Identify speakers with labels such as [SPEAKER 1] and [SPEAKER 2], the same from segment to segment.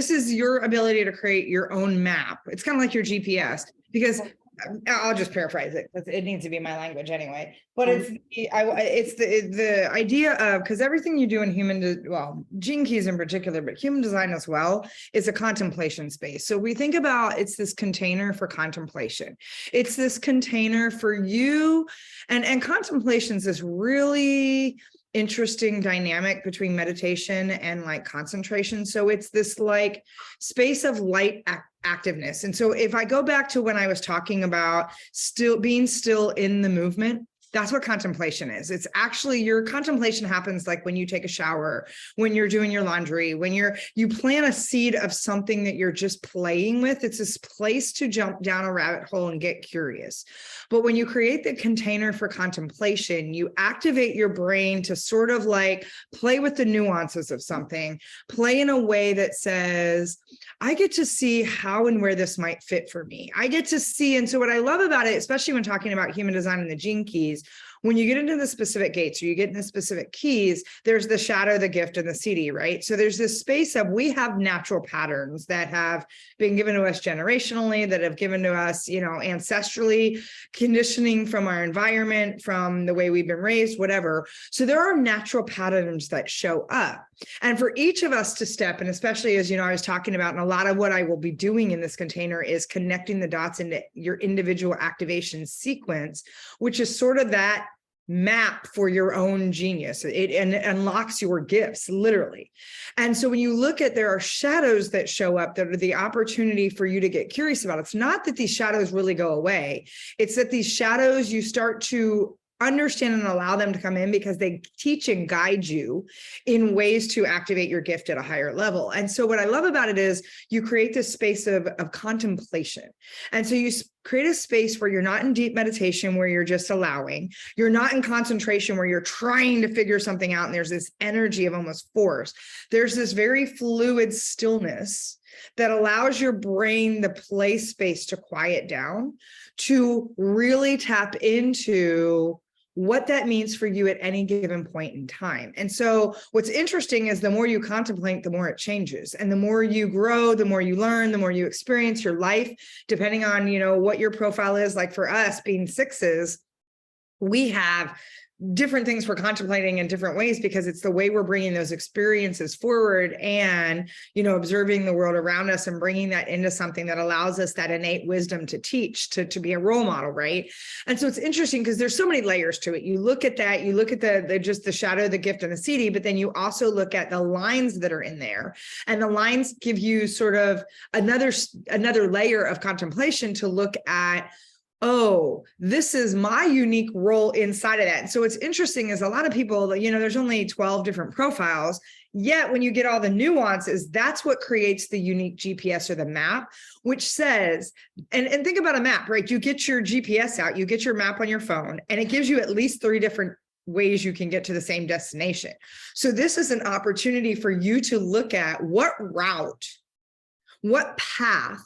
[SPEAKER 1] this is your ability to create your own map. It's kind of like your GPS, because I'll just paraphrase it. It needs to be my language anyway. But it's the idea of, because everything you do in well, Gene Keys in particular, but human design as well, is a contemplation space. So we think about, it's this container for contemplation. It's this container for you, and contemplation is this really interesting dynamic between meditation and like concentration. So it's this like space of light activeness. And so if I go back to when I was talking about being still in the movement, that's what contemplation is. It's actually, your contemplation happens like when you take a shower, when you're doing your laundry, when you plant a seed of something that you're just playing with. It's this place to jump down a rabbit hole and get curious. But when you create the container for contemplation, you activate your brain to sort of like play with the nuances of something, play in a way that says, I get to see how and where this might fit for me. I get to see. And so what I love about it, especially when talking about human design and the gene keys, when you get into the specific gates or you get into specific keys, there's the shadow, the gift, and the CD, right? So there's this space of, we have natural patterns that have been given to us generationally, that have given to us, ancestrally, conditioning from our environment, from the way we've been raised, whatever. So there are natural patterns that show up. And for each of us to step, and especially as I was talking about, and a lot of what I will be doing in this container is connecting the dots into your individual activation sequence, which is sort of that map for your own genius. It unlocks your gifts, literally. And so when you look at, there are shadows that show up that are the opportunity for you to get curious about. It's not that these shadows really go away. It's that these shadows, you start to understand and allow them to come in, because they teach and guide you in ways to activate your gift at a higher level. And so what I love about it is you create this space of contemplation. And so you create a space where you're not in deep meditation, where you're just allowing, you're not in concentration where you're trying to figure something out. And there's this energy of almost force. There's this very fluid stillness that allows your brain the play space to quiet down, to really tap into what that means for you at any given point in time. And so what's interesting is the more you contemplate, the more it changes. And the more you grow, the more you learn, the more you experience your life, depending on, what your profile is. Like for us being sixes, we have different things we're contemplating in different ways, because it's the way we're bringing those experiences forward and, observing the world around us and bringing that into something that allows us that innate wisdom to teach, to be a role model, right? And so it's interesting because there's so many layers to it. You look at that, you look at just the shadow, the gift, and the CD, but then you also look at the lines that are in there, and the lines give you sort of another layer of contemplation to look at, oh, this is my unique role inside of that. And so what's interesting is a lot of people, there's only 12 different profiles, yet when you get all the nuances, that's what creates the unique GPS or the map, which says, and think about a map, right? You get your GPS out, you get your map on your phone, and it gives you at least 3 different ways you can get to the same destination. So this is an opportunity for you to look at what route, what path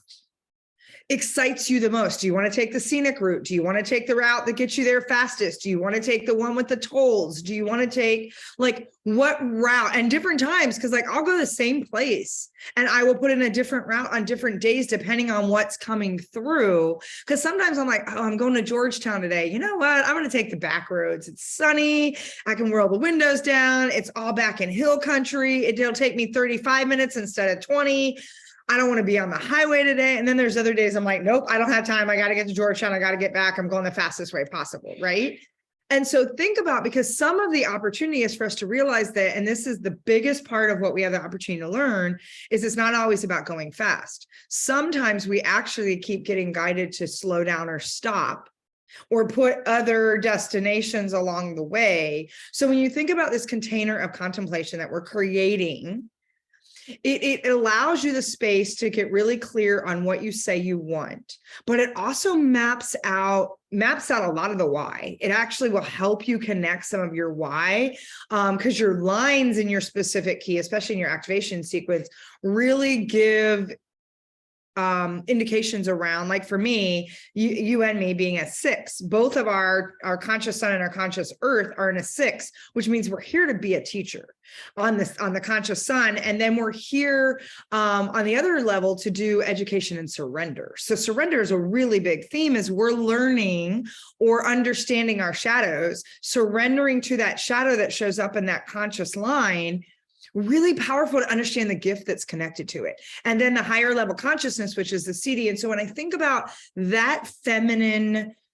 [SPEAKER 1] excites you the most. Do you want to take the scenic route? Do you want to take the route that gets you there fastest? Do you want to take the one with the tolls? Do you want to take what route? And different times, because I'll go to the same place and I will put in a different route on different days depending on what's coming through. Because sometimes I'm like, oh, I'm going to Georgetown today. You know what? I'm going to take the back roads. It's sunny. I can roll the windows down. It's all back in hill country. It'll take me 35 minutes instead of 20. I don't want to be on the highway today. And then there's other days I'm like, nope, I don't have time. I got to get to Georgetown. I got to get back. I'm going the fastest way possible. Right. And so think about, because some of the opportunity is for us to realize that, and this is the biggest part of what we have the opportunity to learn, is it's not always about going fast. Sometimes we actually keep getting guided to slow down or stop, or put other destinations along the way. So when you think about this container of contemplation that we're creating, it allows you the space to get really clear on what you say you want, but it also maps out a lot of the why. It actually will help you connect some of your why, because your lines in your specific key, especially in your activation sequence, really give indications around, like for me, you and me being a 6, both of our conscious sun and our conscious earth are in a 6, which means we're here to be a teacher on the conscious sun. And then we're here on the other level to do education and surrender. So surrender is a really big theme, as we're learning or understanding our shadows, surrendering to that shadow that shows up in that conscious line. Really powerful to understand the gift that's connected to it. And then the higher level consciousness, which is the CD. And so when I think about that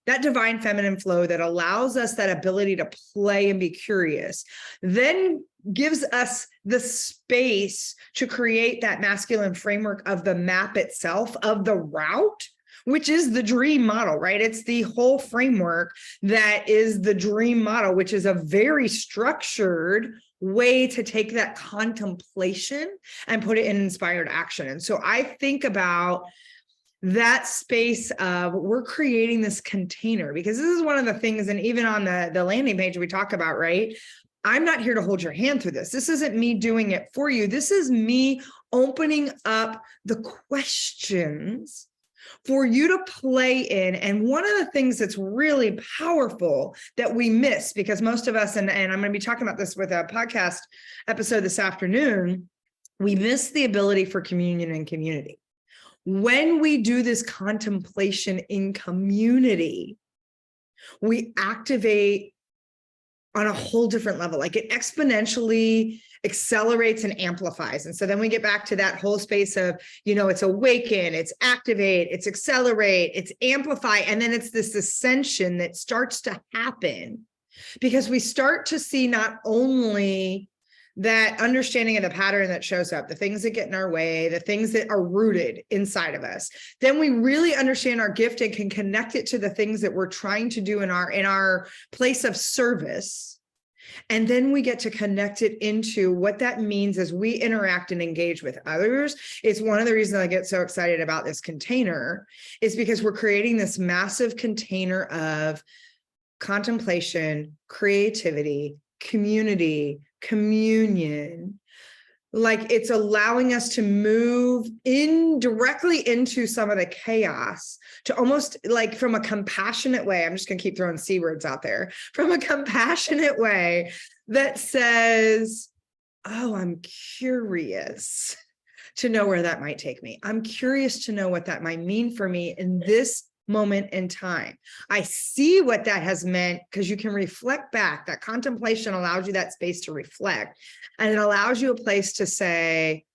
[SPEAKER 1] divine feminine flow that allows us that ability to play and be curious, then gives us the space to create that masculine framework of the map itself, of the route, which is the dream model, right? It's the whole framework that is the dream model, which is a very structured way to take that contemplation and put it in inspired action. And so I think about that space of, we're creating this container, because this is one of the things, and even on the landing page we talk about, right? I'm not here to hold your hand through this. This isn't me doing it for you. This is me opening up the questions for you to play in. And one of the things that's really powerful that we miss, because most of us, and I'm going to be talking about this with a podcast episode this afternoon, we miss the ability for communion and community. When we do this contemplation in community, we activate on a whole different level. Like, it exponentially accelerates and amplifies. And so then we get back to that whole space of, it's awaken, it's activate, it's accelerate, it's amplify. And then it's this ascension that starts to happen, because we start to see not only that understanding of the pattern that shows up, the things that get in our way, the things that are rooted inside of us, then we really understand our gift and can connect it to the things that we're trying to do in our place of service. And then we get to connect it into what that means as we interact and engage with others. It's one of the reasons I get so excited about this container, is because we're creating this massive container of contemplation, creativity, community, communion. Like, it's allowing us to move in directly into some of the chaos, to almost like from a compassionate way. I'm just going to keep throwing C words out there, from a compassionate way that says, oh, I'm curious to know where that might take me. I'm curious to know what that might mean for me in this moment in time. I see what that has meant, because you can reflect back. That contemplation allows you that space to reflect, and it allows you a place to say,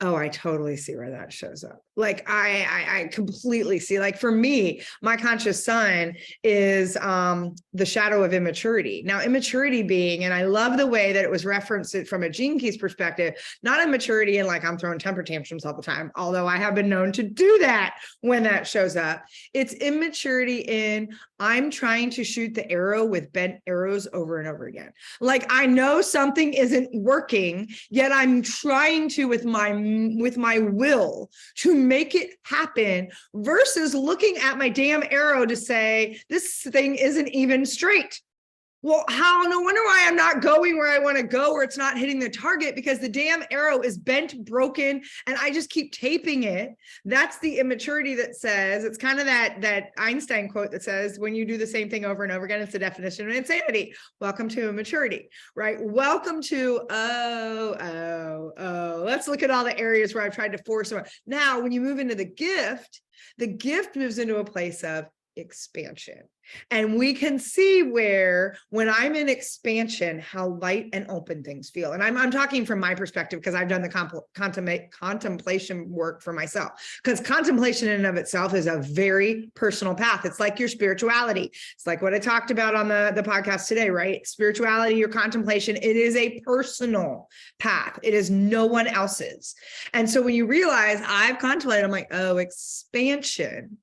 [SPEAKER 1] oh, I totally see where that shows up. Like, I completely see. Like, for me, my conscious sun is the shadow of immaturity. Now, immaturity being, and I love the way that it was referenced from a Gene Keys perspective, not immaturity in like I'm throwing temper tantrums all the time, although I have been known to do that when that shows up. It's immaturity in, I'm trying to shoot the arrow with bent arrows over and over again. Like, I know something isn't working, yet I'm trying to, with my will, to make it happen, versus looking at my damn arrow to say, this thing isn't even straight. Well, no wonder why I'm not going where I want to go, or it's not hitting the target, because the damn arrow is bent, broken, and I just keep taping it. That's the immaturity that says, it's kind of that Einstein quote that says, when you do the same thing over and over again, it's the definition of insanity. Welcome to immaturity, right? Welcome to, let's look at all the areas where I've tried to force them. Now, when you move into the gift moves into a place of expansion. And we can see where, when I'm in expansion, how light and open things feel. And I'm talking from my perspective, because I've done the contemplation work for myself, because contemplation in and of itself is a very personal path. It's like your spirituality. It's like what I talked about on the podcast today, right? Spirituality, your contemplation, it is a personal path. It is no one else's. And so when you realize I've contemplated, I'm like, oh, expansion.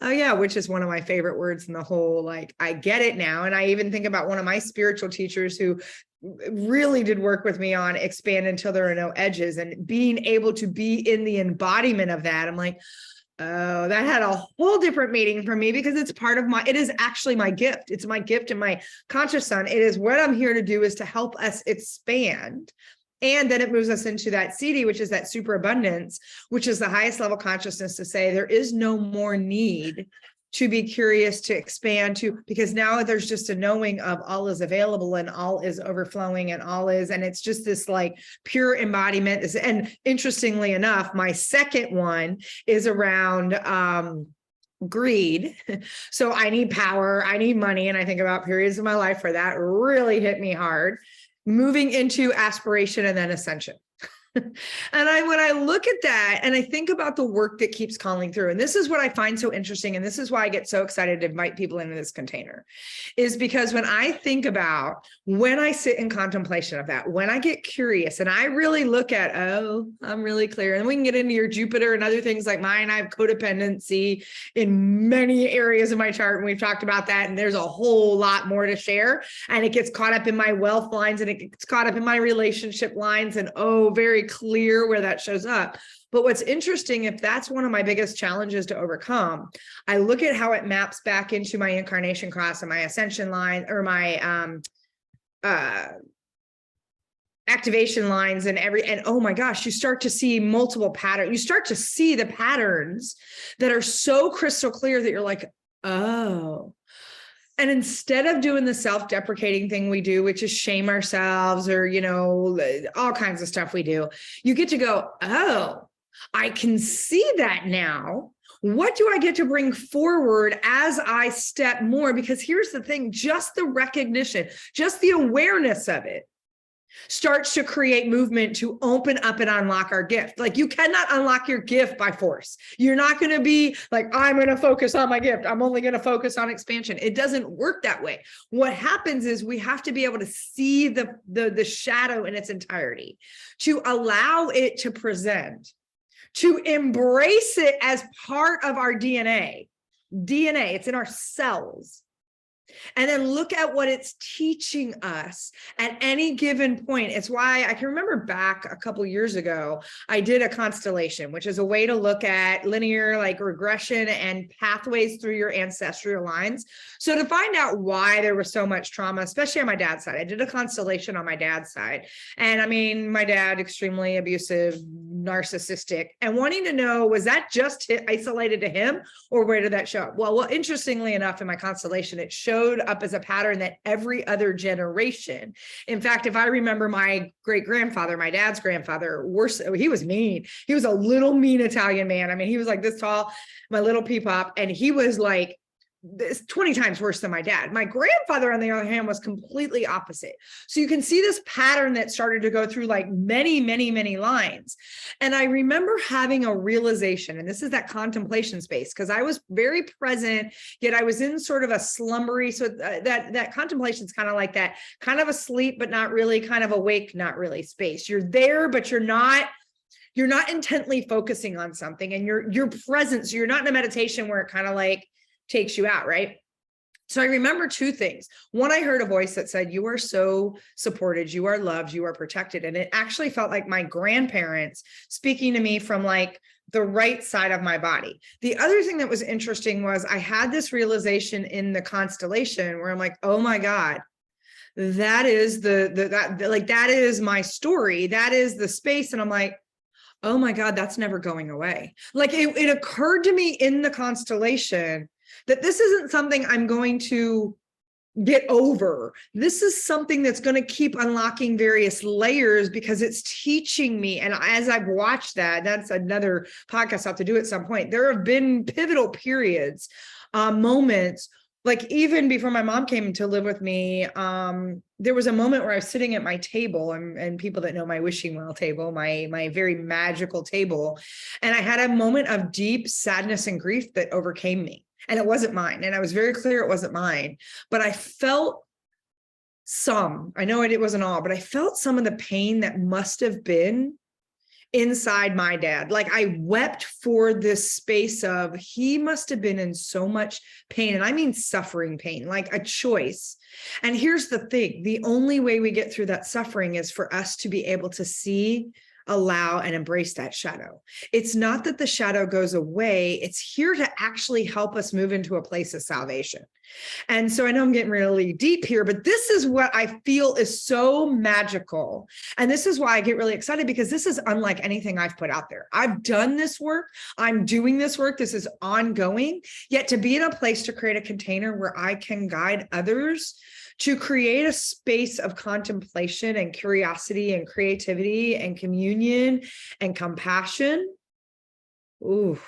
[SPEAKER 1] Oh yeah, which is one of my favorite words in the whole, like, I get it now. And I even think about one of my spiritual teachers who really did work with me on expand until there are no edges, and being able to be in the embodiment of that. I'm like, oh, that had a whole different meaning for me, because it's part of it is actually my gift. It's my gift and my conscious sun. It is what I'm here to do, is to help us expand And then it moves us into that CD, which is that superabundance, which is the highest level consciousness, to say there is no more need to be curious, to expand, to, because now there's just a knowing of all is available and all is overflowing and all is, and it's just this like pure embodiment. And interestingly enough, my second one is around greed. So I need power, I need money. And I think about periods of my life where that really hit me hard, moving into aspiration and then ascension. And when I look at that and I think about the work that keeps calling through, and this is what I find so interesting, and this is why I get so excited to invite people into this container, is because when I think about, when I sit in contemplation of that, when I get curious and I really look at, oh, I'm really clear. And we can get into your Jupiter and other things like mine. I have codependency in many areas of my chart, and we've talked about that. And there's a whole lot more to share. And it gets caught up in my wealth lines, and it gets caught up in my relationship lines, and very clear where that shows up. But what's interesting, if that's one of my biggest challenges to overcome, I look at how it maps back into my incarnation cross and my ascension line, or my activation lines, and oh my gosh, you start to see multiple patterns. You start to see the patterns that are so crystal clear that you're like, oh. And instead of doing the self-deprecating thing we do, which is shame ourselves, or, all kinds of stuff we do, you get to go, oh, I can see that now. What do I get to bring forward as I step more? Because here's the thing, just the recognition, just the awareness of it starts to create movement to open up and unlock our gift. Like, you cannot unlock your gift by force. You're not going to be like, I'm going to focus on my gift, I'm only going to focus on expansion. It doesn't work that way. What happens is we have to be able to see the shadow in its entirety, to allow it to present, to embrace it as part of our DNA. It's in our cells. And then look at what it's teaching us at any given point. It's why I can remember back a couple years ago, I did a constellation, which is a way to look at linear regression and pathways through your ancestral lines. So to find out why there was so much trauma, especially on my dad's side, I did a constellation on my dad's side. And I mean, my dad, extremely abusive, narcissistic, and wanting to know, was that just isolated to him, or where did that show up? Well, interestingly enough, in my constellation, it showed up as a pattern that every other generation. In fact, if I remember my great-grandfather, my dad's grandfather, worse, he was mean. He was a little mean Italian man. I mean, he was like this tall, my little pee-pop, and he was like this 20 times worse than my dad. My grandfather, on the other hand, was completely opposite. So you can see this pattern that started to go through like many, many, many lines. And I remember having a realization, and this is that contemplation space, because I was very present, yet I was in sort of a slumbery. So that contemplation is kind of like that, kind of asleep, but not really, kind of awake, not really space. You're there, but you're not intently focusing on something, and you're present. So you're not in a meditation where it kind of like takes you out, right? So I remember two things. One, I heard a voice that said, you are so supported, you are loved, you are protected. And it actually felt like my grandparents speaking to me from like the right side of my body. The other thing that was interesting was I had this realization in the constellation where I'm like, oh my God, that is that is my story. That is the space. And I'm like, oh my God, that's never going away. Like it occurred to me in the constellation that this isn't something I'm going to get over. This is something that's going to keep unlocking various layers because it's teaching me. And as I've watched that, that's another podcast I'll have to do at some point. There have been pivotal periods, moments, like even before my mom came to live with me, there was a moment where I was sitting at my table, and people that know my wishing well table, my very magical table. And I had a moment of deep sadness and grief that overcame me. And it wasn't mine. And I was very clear it wasn't mine, but I felt I know it wasn't all, but I felt some of the pain that must have been inside my dad. Like I wept for this space of, he must have been in so much pain. And I mean suffering pain, like a choice. And here's the thing, the only way we get through that suffering is for us to be able to see, allow, and embrace that shadow. It's not that the shadow goes away. It's here to actually help us move into a place of salvation. And so I know I'm getting really deep here, but this is what I feel is so magical. And this is why I get really excited, because this is unlike anything I've put out there. I've done this work. I'm doing this work. This is ongoing. Yet to be in a place to create a container where I can guide others to create a space of contemplation and curiosity and creativity and communion and compassion. Ooh.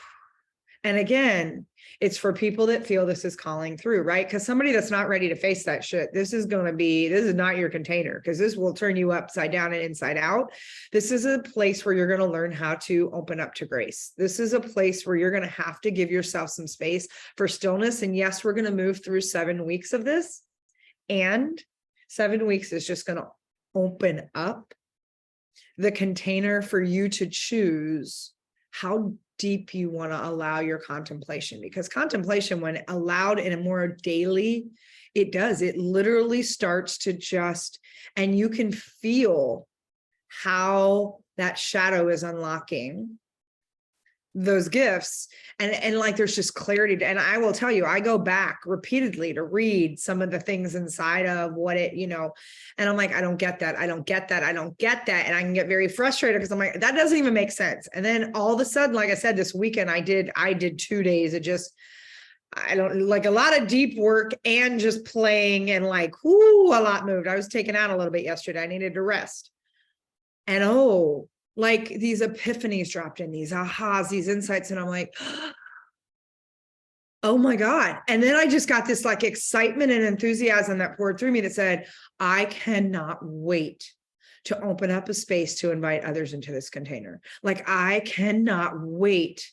[SPEAKER 1] And again, it's for people that feel this is calling through, right? Because somebody that's not ready to face that shit, this is not your container, because this will turn you upside down and inside out. This is a place where you're going to learn how to open up to grace. This is a place where you're going to have to give yourself some space for stillness. And yes, we're going to move through 7 weeks of this. And 7 weeks is just going to open up the container for you to choose how deep you want to allow your contemplation, because contemplation, when allowed in a more daily, it literally starts to just, and you can feel how that shadow is unlocking those gifts. And like, there's just clarity. And I will tell you, I go back repeatedly to read some of the things inside of what it, and I'm like, I don't get that. I don't get that. I don't get that. And I can get very frustrated because I'm like, that doesn't even make sense. And then all of a sudden, like I said, this weekend, I did 2 days of just, I don't like, a lot of deep work and just playing, and like, whoo, a lot moved. I was taken out a little bit yesterday. I needed to rest. And like these epiphanies dropped in, these ahas, these insights. And I'm like, oh my God. And then I just got this like excitement and enthusiasm that poured through me that said, I cannot wait to open up a space to invite others into this container. Like, I cannot wait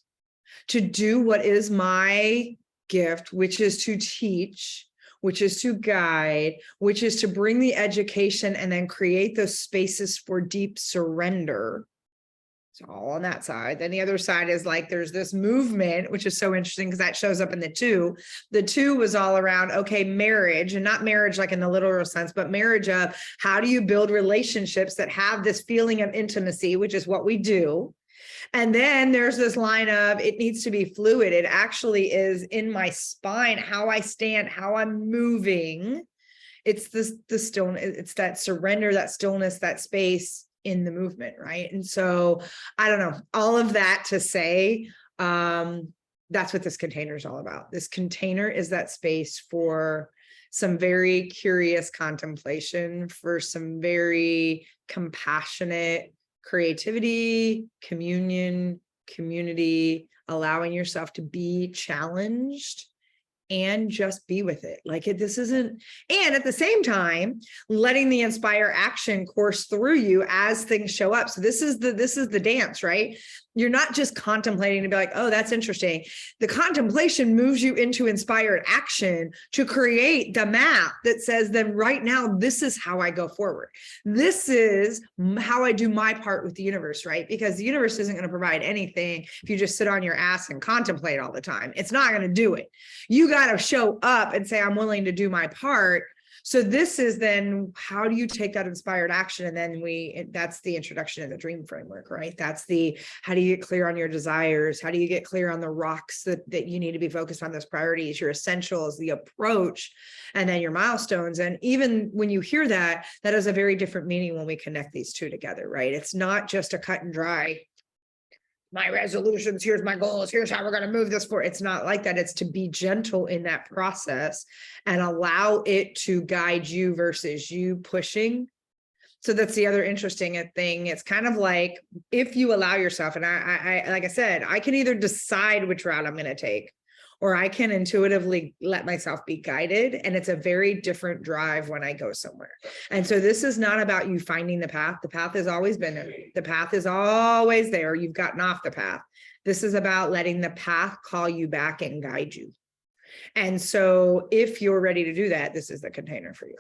[SPEAKER 1] to do what is my gift, which is to teach, which is to guide, which is to bring the education and then create those spaces for deep surrender. It's all on that side. Then the other side is like, there's this movement, which is so interesting because that shows up in the 2. The 2 was all around, okay, marriage, and not marriage like in the literal sense, but marriage of how do you build relationships that have this feeling of intimacy, which is what we do. And then there's this line of, it needs to be fluid. It actually is in my spine, how I stand, how I'm moving. It's the stillness, it's that surrender, that stillness, that space in the movement, right? And so I don't know, all of that to say, that's what this container is all about. This container is that space for some very curious contemplation, for some very compassionate creativity, communion, community, allowing yourself to be challenged and just be with it. Like this isn't, and at the same time, letting the inspire action course through you as things show up. So this is the dance, right? You're not just contemplating to be like, oh, that's interesting. The contemplation moves you into inspired action to create the map that says, then right now, this is how I go forward. This is how I do my part with the universe, right? Because the universe isn't going to provide anything if you just sit on your ass and contemplate all the time. It's not going to do it. You got to show up and say, I'm willing to do my part. So this is then, how do you take that inspired action? And then that's the introduction of the dream framework, right? That's how do you get clear on your desires? How do you get clear on the rocks that you need to be focused on, those priorities, your essentials, the approach, and then your milestones. And even when you hear that, that has a very different meaning when we connect these two together, right? It's not just a cut and dry, my resolutions, here's my goals, here's how we're going to move this forward. It's not like that. It's to be gentle in that process and allow it to guide you versus you pushing. So that's the other interesting thing. It's kind of like, if you allow yourself, and I like I said, I can either decide which route I'm going to take, or I can intuitively let myself be guided. And it's a very different drive when I go somewhere. And so this is not about you finding the path. The path has always been there. The path is always there. You've gotten off the path. This is about letting the path call you back and guide you. And so if you're ready to do that, this is the container for you.